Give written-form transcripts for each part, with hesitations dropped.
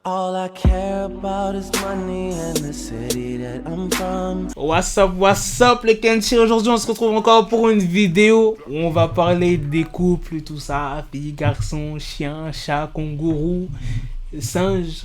All I care about is money and the city that I'm from. What's up les Kenshi. Aujourd'hui on se retrouve encore pour une vidéo où on va parler des couples, tout ça, filles, garçons, chiens, chats, kangourous, singes.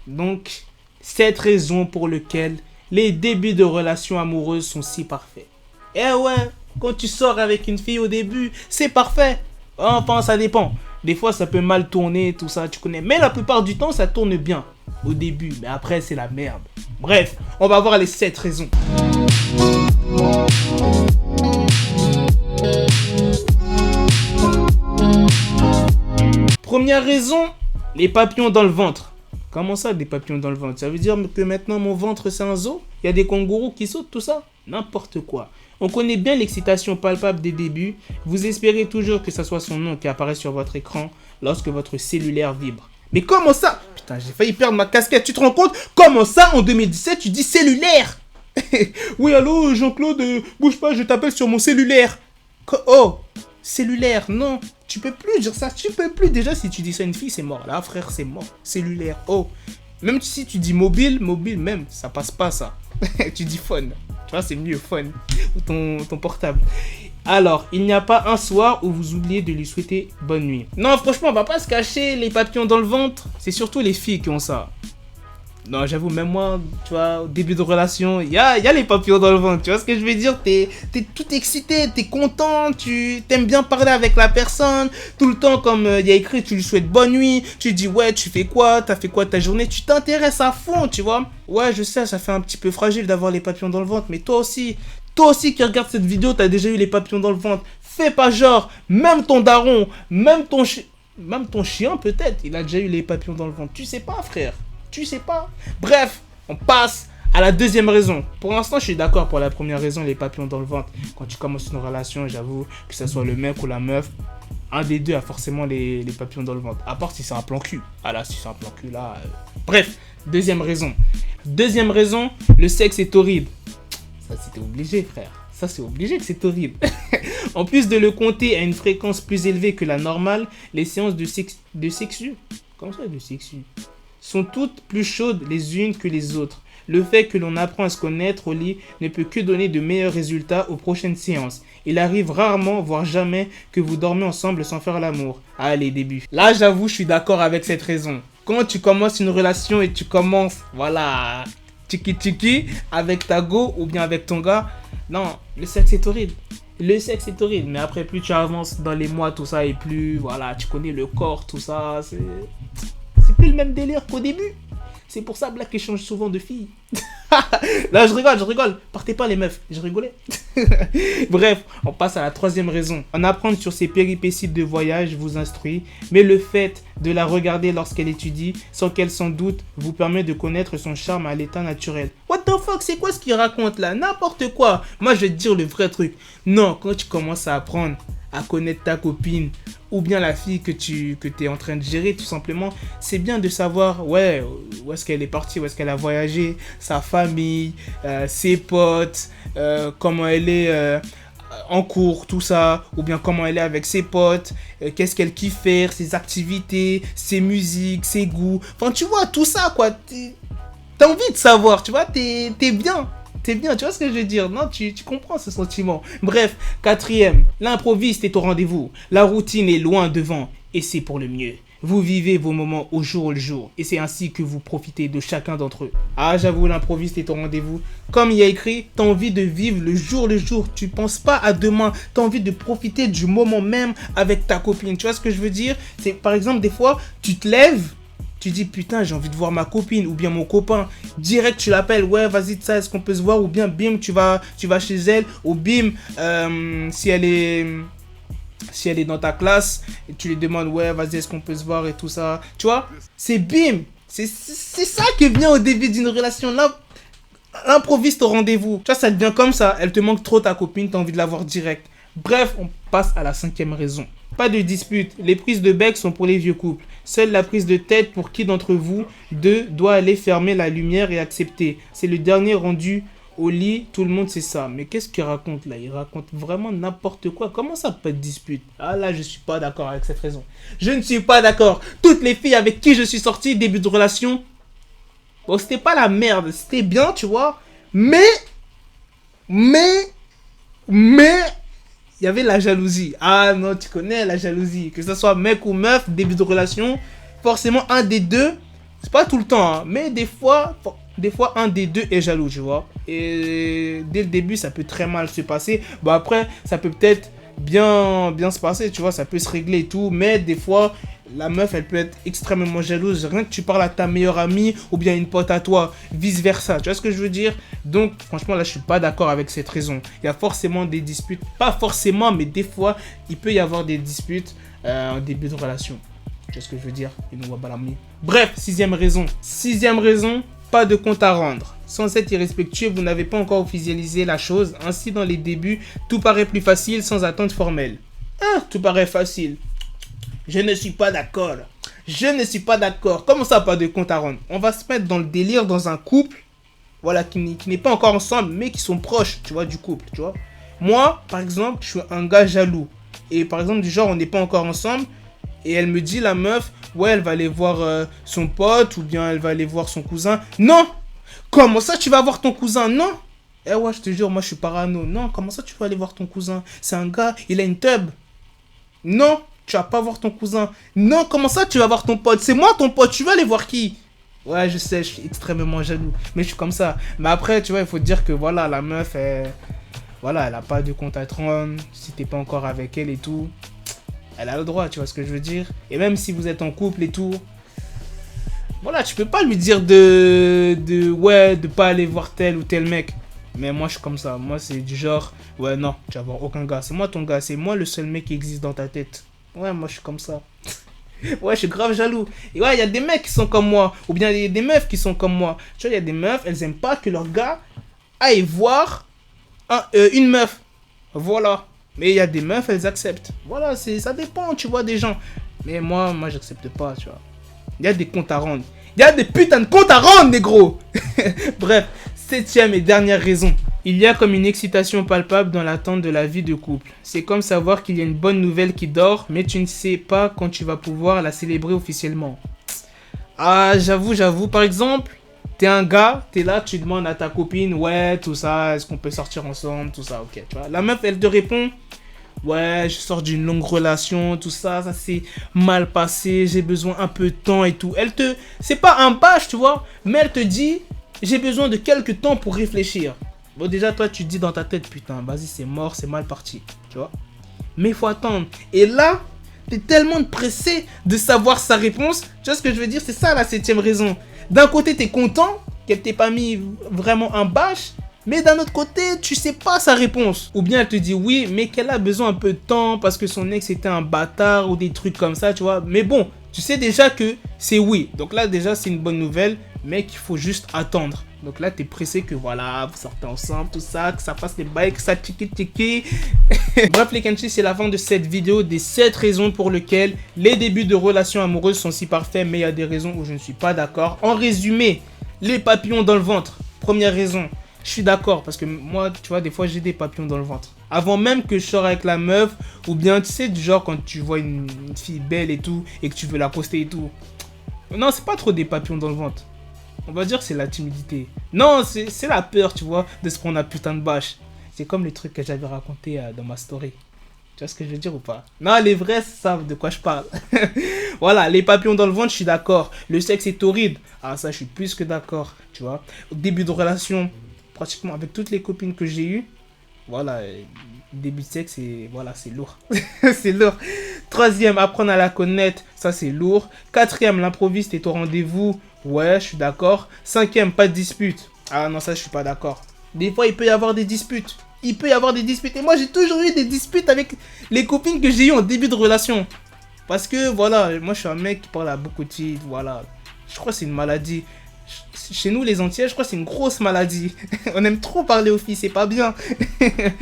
Donc, cette raison pour laquelle les débuts de relations amoureuses sont si parfaits. Eh ouais, quand tu sors avec une fille au début, c'est parfait. Enfin, ça dépend. Des fois, ça peut mal tourner, tout ça, tu connais. Mais la plupart du temps, ça tourne bien au début. Mais après, c'est la merde. Bref, on va voir les 7 raisons. Première raison, les papillons dans le ventre. Comment ça, des papillons dans le ventre? Ça veut dire que maintenant, mon ventre, c'est un zoo? Il y a des kangourous qui sautent, tout ça? N'importe quoi. On connaît bien l'excitation palpable des débuts. Vous espérez toujours que ce soit son nom qui apparaît sur votre écran lorsque votre cellulaire vibre. Mais comment ça? Putain, j'ai failli perdre ma casquette. Tu te rends compte? Comment ça, en 2017, tu dis cellulaire? Oui, allô, Jean-Claude, bouge pas, je t'appelle sur mon cellulaire. Oh, cellulaire, non. Tu peux plus dire ça, tu peux plus. Déjà, si tu dis ça à une fille, c'est mort. Là, frère, c'est mort. Cellulaire, oh. Même si tu dis mobile même, ça passe pas, ça. Tu dis phone. Tu vois, c'est mieux, phone. Ou ton portable. Alors, il n'y a pas un soir où vous oubliez de lui souhaiter bonne nuit. Non, franchement, on va pas se cacher les papillons dans le ventre. C'est surtout les filles qui ont ça. Non, j'avoue, même moi, tu vois, au début de relation, il y a les papillons dans le ventre. Tu vois ce que je veux dire? T'es tout excité, t'es content, tu t'aimes bien parler avec la personne. Tout le temps, comme il y a écrit, tu lui souhaites bonne nuit. Tu dis, ouais, tu fais quoi? T'as fait quoi ta journée? Tu t'intéresses à fond, tu vois? Ouais, je sais, ça fait un petit peu fragile d'avoir les papillons dans le ventre. Mais toi aussi qui regarde cette vidéo, t'as déjà eu les papillons dans le ventre. Fais pas genre, même ton daron, même ton chien peut-être, il a déjà eu les papillons dans le ventre. Tu sais pas, frère. Tu sais pas. Bref, on passe à la deuxième raison. Pour l'instant, je suis d'accord pour la première raison, les papillons dans le ventre. Quand tu commences une relation, j'avoue, que ce soit le mec ou la meuf, un des deux a forcément les papillons dans le ventre. À part si c'est un plan cul. Ah là, si c'est un plan cul, là... Bref, deuxième raison. Deuxième raison, le sexe est horrible. Ça, c'était obligé, frère. Ça, c'est obligé que c'est horrible. En plus de le compter à une fréquence plus élevée que la normale, les séances de sexu... Comment ça, de sexu sont toutes plus chaudes les unes que les autres. Le fait que l'on apprend à se connaître au lit ne peut que donner de meilleurs résultats aux prochaines séances. Il arrive rarement, voire jamais, que vous dormez ensemble sans faire l'amour. Ah, les débuts. Là, j'avoue, je suis d'accord avec cette raison. Quand tu commences une relation et tu commences, voilà, tiki avec ta go ou bien avec ton gars, non, le sexe est horrible. Le sexe est horrible, mais après, plus tu avances dans les mois, tout ça, et plus, voilà, tu connais le corps, tout ça, c'est plus le même délire qu'au début. C'est pour ça Black échange souvent de filles. Là, je rigole. Partez pas les meufs, je rigolais. Bref, on passe à la troisième raison. En apprendre sur ses péripéties de voyage vous instruit, mais le fait de la regarder lorsqu'elle étudie, sans qu'elle s'en doute, vous permet de connaître son charme à l'état naturel. What the fuck, c'est quoi ce qu'il raconte là? N'importe quoi. Moi, je vais te dire le vrai truc. Non, quand tu commences à apprendre à connaître ta copine ou bien la fille que tu es en train de gérer, tout simplement, c'est bien de savoir ouais, où est-ce qu'elle est partie, où est-ce qu'elle a voyagé, sa famille, ses potes, comment elle est en cours, tout ça, ou bien comment elle est avec ses potes, qu'est-ce qu'elle kiffe faire, ses activités, ses musiques, ses goûts, enfin tu vois, tout ça quoi, t'as envie de savoir, tu vois, t'es bien. T'es bien, tu vois ce que je veux dire? Non, tu comprends ce sentiment. Bref, quatrième, l'improviste est au rendez-vous. La routine est loin devant et c'est pour le mieux. Vous vivez vos moments au jour le jour et c'est ainsi que vous profitez de chacun d'entre eux. Ah, j'avoue, l'improviste est au rendez-vous. Comme il y a écrit, t'as envie de vivre le jour. Tu penses pas à demain. T'as envie de profiter du moment même avec ta copine. Tu vois ce que je veux dire? C'est par exemple, des fois, tu te lèves. Tu dis putain j'ai envie de voir ma copine ou bien mon copain, direct tu l'appelles, ouais vas-y ça est-ce qu'on peut se voir, ou bien bim tu vas chez elle, ou bim si elle est dans ta classe et tu lui demandes ouais vas-y est-ce qu'on peut se voir et tout ça, tu vois, c'est bim, c'est ça qui vient au début d'une relation, là l'improviste au rendez-vous, tu vois ça devient comme ça, elle te manque trop ta copine, t'as envie de la voir direct. Bref, on passe à la cinquième raison. Pas de dispute, les prises de bec sont pour les vieux couples. Seule la prise de tête pour qui d'entre vous deux doit aller fermer la lumière et accepter. C'est le dernier rendu Au lit, tout le monde sait ça. Mais qu'est-ce qu'il raconte là? Il raconte vraiment n'importe quoi. Comment ça pas de dispute? Ah là, je suis pas d'accord avec cette raison. Je ne suis pas d'accord. Toutes les filles avec qui je suis sorti, début de relation, bon, c'était pas la merde. C'était bien, tu vois. Mais, il y avait la jalousie. Ah non, tu connais la jalousie. Que ce soit mec ou meuf, début de relation, forcément un des deux, c'est pas tout le temps, hein, mais des fois un des deux est jaloux, tu vois. Et dès le début, ça peut très mal se passer. Bon après, ça peut peut-être bien se passer, tu vois, ça peut se régler et tout, mais des fois, la meuf, elle peut être extrêmement jalouse. Rien que tu parles à ta meilleure amie ou bien une pote à toi, vice-versa, tu vois ce que je veux dire? Donc, franchement, là, je suis pas d'accord avec cette raison. Il y a forcément des disputes, pas forcément, mais des fois, il peut y avoir des disputes en début de relation. Tu vois ce que je veux dire? Bref, sixième raison, pas de compte à rendre. Sans être irrespectueux, vous n'avez pas encore officialisé la chose. Ainsi, dans les débuts, tout paraît plus facile sans attente formelle. Ah, tout paraît facile. Je ne suis pas d'accord. Comment ça, pas de compte à rendre? On va se mettre dans le délire dans un couple, voilà, qui n'est pas encore ensemble, mais qui sont proches, tu vois, du couple, tu vois. Moi, par exemple, je suis un gars jaloux. Et par exemple, du genre, on n'est pas encore ensemble. Et elle me dit, la meuf, ouais, elle va aller voir son pote ou bien elle va aller voir son cousin. Non! Comment ça, tu vas voir ton cousin? Non! Eh ouais, je te jure, moi, je suis parano. Non, comment ça, tu vas aller voir ton cousin? C'est un gars, il a une teub. Non, tu vas pas voir ton cousin. Non, comment ça, tu vas voir ton pote? C'est moi ton pote, tu vas aller voir qui? Ouais, je sais, je suis extrêmement jaloux. Mais je suis comme ça. Mais après, tu vois, il faut dire que voilà, la meuf, voilà, elle a pas de compte à te rendre. Si t'es pas encore avec elle et tout, elle a le droit, tu vois ce que je veux dire. Et même si vous êtes en couple et tout, voilà, tu peux pas lui dire de pas aller voir tel ou tel mec. Mais moi, je suis comme ça. Moi, c'est du genre, ouais, non, tu vas voir aucun gars. C'est moi ton gars. C'est moi le seul mec qui existe dans ta tête. Ouais, moi, je suis comme ça. Ouais, je suis grave jaloux. Et ouais, il y a des mecs qui sont comme moi. Ou bien il y a des meufs qui sont comme moi. Tu vois, il y a des meufs, elles aiment pas que leur gars aille voir une meuf. Voilà. Mais il y a des meufs, elles acceptent. Voilà, ça dépend, tu vois, des gens. Mais moi, j'accepte pas, tu vois. Il y a des comptes à rendre. Il y a des putains de comptes à rendre, négro. Bref, septième et dernière raison. Il y a comme une excitation palpable dans l'attente de la vie de couple. C'est comme savoir qu'il y a une bonne nouvelle qui dort, mais tu ne sais pas quand tu vas pouvoir la célébrer officiellement. Ah, j'avoue, par exemple, t'es un gars, t'es là, tu demandes à ta copine, ouais, tout ça, est-ce qu'on peut sortir ensemble, tout ça, ok, tu vois. La meuf, elle te répond, ouais, je sors d'une longue relation, tout ça, ça s'est mal passé, j'ai besoin un peu de temps et tout. C'est pas un bâche, tu vois, mais elle te dit, j'ai besoin de quelques temps pour réfléchir. Bon, déjà, toi, tu te dis dans ta tête, putain, vas-y, c'est mort, c'est mal parti, tu vois. Mais il faut attendre. Et là, t'es tellement pressé de savoir sa réponse. Tu vois ce que je veux dire? C'est ça la septième raison. D'un côté, t'es content qu'elle t'ait pas mis vraiment un bâche. Mais d'un autre côté, tu sais pas sa réponse. Ou bien elle te dit oui, mais qu'elle a besoin un peu de temps parce que son ex était un bâtard ou des trucs comme ça, tu vois. Mais bon, tu sais déjà que c'est oui. Donc là, déjà, c'est une bonne nouvelle, mais qu'il faut juste attendre. Donc là, t'es pressé que voilà, vous sortez ensemble, tout ça, que ça fasse les bails, que ça tiki. Bref, les Kenchi, c'est la fin de cette vidéo des 7 raisons pour lesquelles les débuts de relations amoureuses sont si parfaits, mais il y a des raisons où je ne suis pas d'accord. En résumé, les papillons dans le ventre. Première raison, je suis d'accord parce que moi, tu vois, des fois, j'ai des papillons dans le ventre. Avant même que je sors avec la meuf, ou bien, tu sais, du genre quand tu vois une fille belle et tout, et que tu veux la poster et tout. Non, c'est pas trop des papillons dans le ventre. On va dire que c'est la timidité. Non, c'est la peur, tu vois, de se prendre un putain de bâche. C'est comme les trucs que j'avais racontés dans ma story. Tu vois ce que je veux dire ou pas? Non, les vrais savent de quoi je parle. Voilà, les papillons dans le ventre, je suis d'accord. Le sexe est horrible. Ah, ça, je suis plus que d'accord, tu vois. Au début de relation, pratiquement avec toutes les copines que j'ai eues, voilà, début de sexe, voilà, c'est lourd. C'est lourd. Troisième, apprendre à la connaître, ça c'est lourd. Quatrième, l'improviste est au rendez-vous. Ouais, je suis d'accord. Cinquième, pas de dispute. Ah non, ça je suis pas d'accord. Des fois, il peut y avoir des disputes. Et moi, j'ai toujours eu des disputes avec les copines que j'ai eues en début de relation. Parce que, voilà, moi je suis un mec qui parle à beaucoup de filles. Voilà. Je crois que c'est une maladie. Chez nous, les Antillais, je crois que c'est une grosse maladie. On aime trop parler aux filles, c'est pas bien.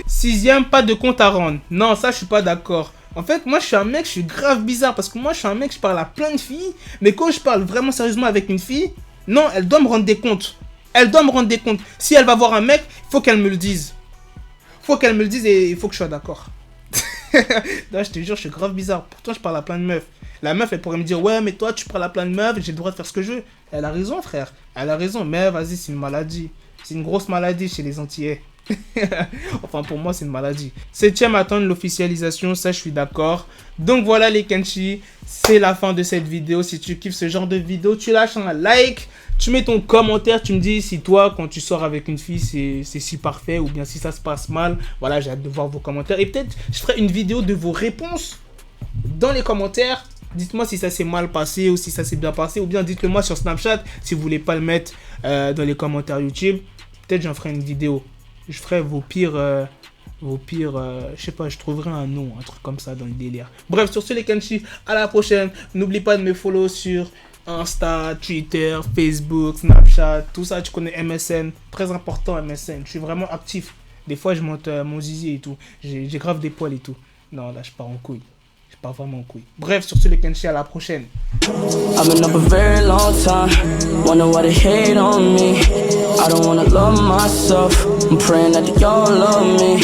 Sixième, pas de compte à rendre. Non, ça, je suis pas d'accord. En fait, moi, je suis un mec, je suis grave bizarre. Parce que moi, je suis un mec, je parle à plein de filles. Mais quand je parle vraiment sérieusement avec une fille, non, elle doit me rendre des comptes. Elle doit me rendre des comptes. Si elle va voir un mec, il faut qu'elle me le dise. Faut qu'elle me le dise et il faut que je sois d'accord. Non, je te jure, je suis grave bizarre. Pourtant, je parle à plein de meufs. La meuf, elle pourrait me dire, ouais, mais toi, tu parles à plein de meufs, j'ai le droit de faire ce que je veux. Elle a raison, frère. Elle a raison. Mais vas-y, c'est une maladie. C'est une grosse maladie chez les Antillais. Enfin, pour moi, c'est une maladie. 7ème attendre l'officialisation, ça, je suis d'accord. Donc voilà, les Kenshi. C'est la fin de cette vidéo. Si tu kiffes ce genre de vidéo, tu lâches un like. Tu mets ton commentaire, tu me dis si toi, quand tu sors avec une fille, c'est si parfait ou bien si ça se passe mal. Voilà, j'ai hâte de voir vos commentaires. Et peut-être, je ferai une vidéo de vos réponses dans les commentaires. Dites-moi si ça s'est mal passé ou si ça s'est bien passé. Ou bien dites-le moi sur Snapchat si vous voulez pas le mettre dans les commentaires YouTube. Peut-être j'en ferai une vidéo. Je ferai vos pires... je sais pas, je trouverai un nom, un truc comme ça dans le délire. Bref, sur ce les Kenshi, à la prochaine. N'oublie pas de me follow sur Insta, Twitter, Facebook, Snapchat, tout ça, tu connais MSN. Très important MSN, je suis vraiment actif. Des fois je monte mon zizi et tout. J'ai grave des poils et tout. Non, là je pars en couille. Je pars vraiment en couille. Bref, sur ce les Kenshi, à la prochaine. I've been up a very long time, wonder why they hate on me. I don't wanna love myself, I'm praying that y'all love me.